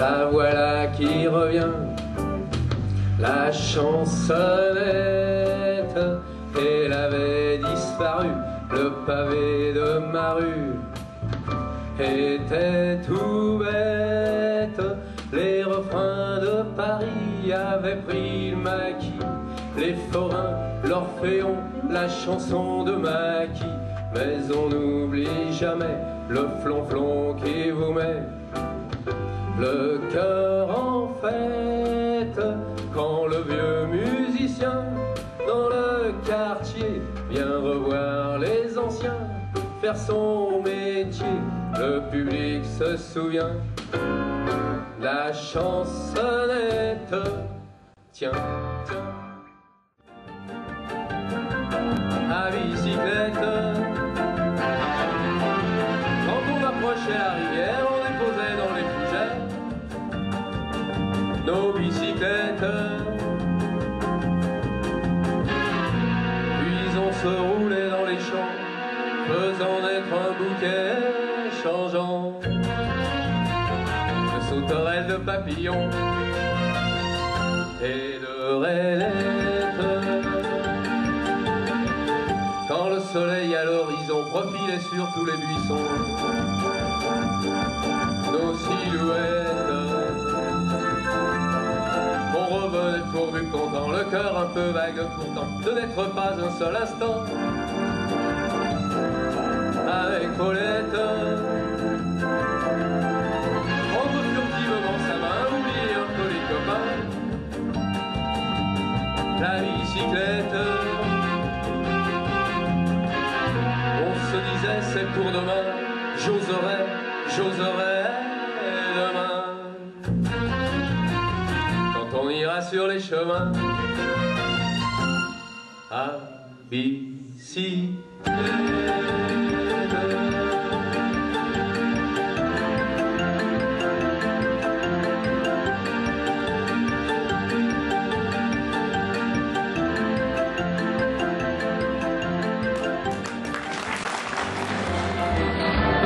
La voilà qui revient, la chansonnette. Elle avait disparu, le pavé de ma rue était tout bête. Les refrains de Paris avaient pris le maquis, les forains, l'Orphéon, la chanson de Maquis. Mais on n'oublie jamais le flonflon qui vous met le cœur en fête. Quand le vieux musicien dans le quartier vient revoir les anciens faire son métier, le public se souvient de la chansonnette. Tiens, tiens, à bicyclette. Quand on approchait la rivière, on déposait dans les fougères nos bicyclettes. Puis on se roulait dans les champs, faisant naître un bouquet changeant de sauterelles, de papillons et de rainettes. Quand le soleil à l'horizon profilait sur tous les buissons nos silhouettes, on revenait pourvu content, le cœur un peu vague pourtant, de n'être pas un seul instant avec Paulette. Prendre furtivement sa main, oublier un peu les copains, la bicyclette. On se disait c'est pour demain, j'oserais, j'oserais demain. Quand on ira sur les chemins à bicyclette.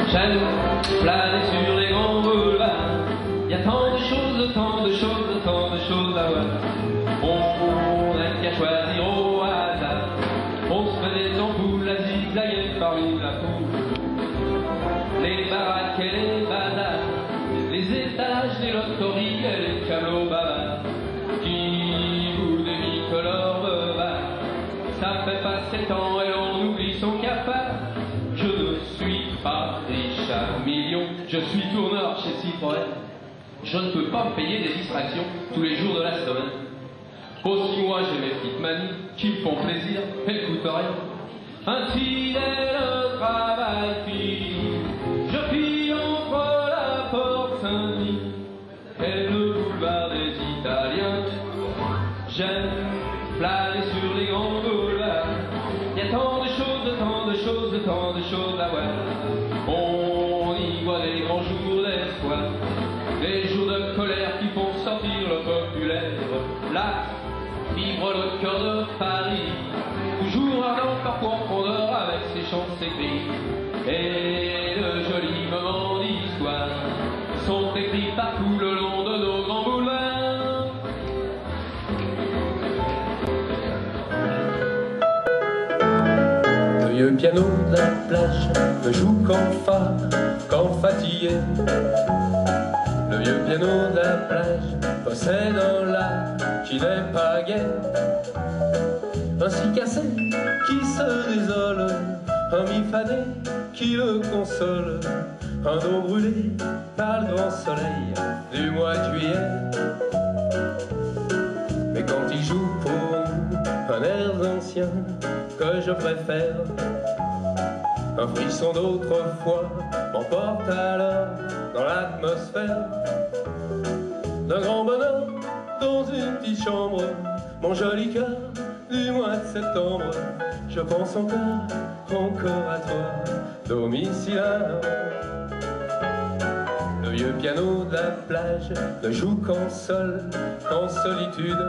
J'aime planer sur les grands boulevards. Y a tant de choses, tant de choses, tant de choses à voir. On n'a qu'à choisir au hasard. On se fait des ampoules à zigzaguer parmi la foule. Les baraques et les bazars, les étalages, les loteries et les camelots bavards qui vous démitent leur bevard. Ça fait passer le temps et l'on oublie son cafard. Je ne suis pas riche à millions, je suis tourneur chez Citroën. Je ne peux pas me payer des distractions tous les jours de la semaine. Aussi moi j'ai mes petites manies qui me font plaisir et ne coûtent rien. Ainsi est le travail fini, je pille entre la porte Saint-Denis et le boulevard des Italiens. J'aime planer sur les grands boulevards. Y a tant de choses, tant de choses, tant de choses à voir. On y voit des grands jours d'espoir, des jours de colère qui font sortir le populaire. Là, vibre le cœur de Paris, toujours ardent, parfois en fondeur avec ses chants, ses cris. Et de jolis moments d'histoire sont écrits partout le long de nos grands boulevards. Le vieux piano de la plage ne joue qu'en fa, qu'en fatigué. Le vieux piano de la plage possède un la qui n'est pas gai. Un si cassé qui se désole, un mi fané qui le console, un dos brûlé par le grand soleil du mois de juillet. Mais quand il joue pour nous un air ancien que je préfère, un frisson d'autrefois m'emporte alors dans l'atmosphère d'un grand bonheur dans une petite chambre. Mon joli cœur du mois de septembre, je pense encore à toi, domiciliaire. Le vieux piano de la plage ne joue qu'en sol, qu'en solitude.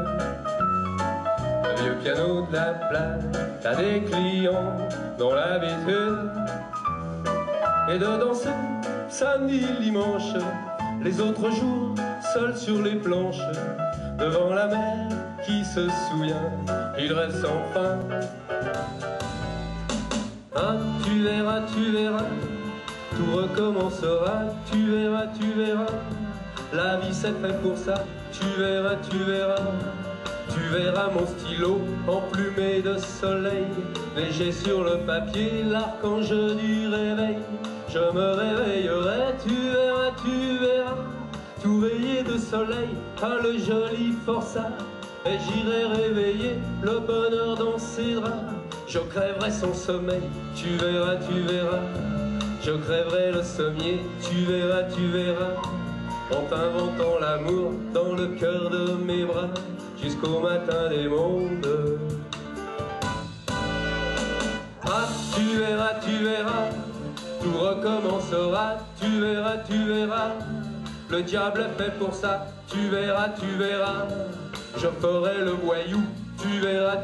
Le vieux piano de la plage a des clients dont l'habitude est de danser samedi, dimanche les autres jours, seul sur les planches, devant la mer qui se souvient, il rêve sans fin. Ah, tu verras, tout recommencera, tu verras, la vie c'est fait pour ça, tu verras, tu verras mon stylo emplumé de soleil, léger sur le papier, l'archange du réveil. Je me réveillerai, tu verras, tout rayé de soleil, ah le joli forçat, et j'irai réveiller le bonheur dans ses draps. Je crèverai son sommeil, tu verras, je crèverai le sommier, tu verras, en t'inventant l'amour dans le cœur de mes bras, jusqu'au matin des mondes. Ah, tu verras, tout recommencera, tu verras, le diable est fait pour ça, tu verras, je ferai le voyou, tu verras,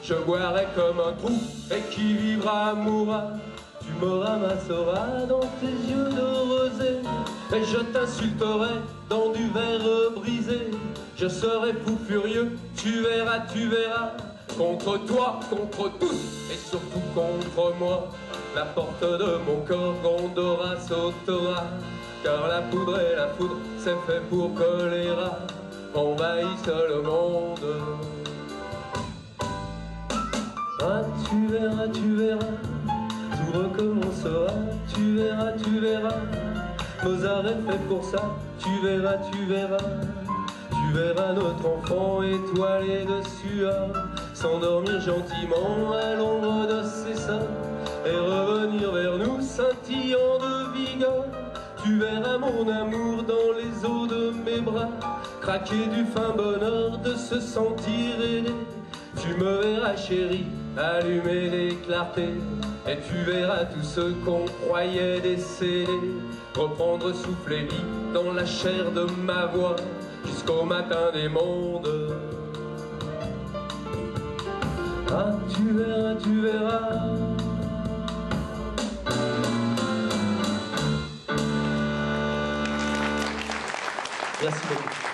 je boirai comme un trou, et qui vivra mourra. Tu me ramasseras dans tes yeux de rosée, et je t'insulterai dans du verre brisé. Je serai fou furieux, tu verras, contre toi, contre tous, et surtout contre moi. La porte de mon corps grondera, sautera, car la poudre et la foudre, c'est fait pour que les rats envahissent le monde. Ah, tu verras, tout recommencera, tu verras, Mozart est fait pour ça, tu verras, tu verras notre enfant étoilé de sueur, s'endormir gentiment à l'ombre de ses seins, et revenir vers nous scintillant de vigueur. Tu verras mon amour dans les eaux de mes bras, craquer du fin bonheur de se sentir aidé. Tu me verras chérie, allumer les clartés, et tu verras tout ce qu'on croyait décédé reprendre souffle et vie dans la chair de ma voix, jusqu'au matin des mondes. Ah, tu verras. Merci beaucoup.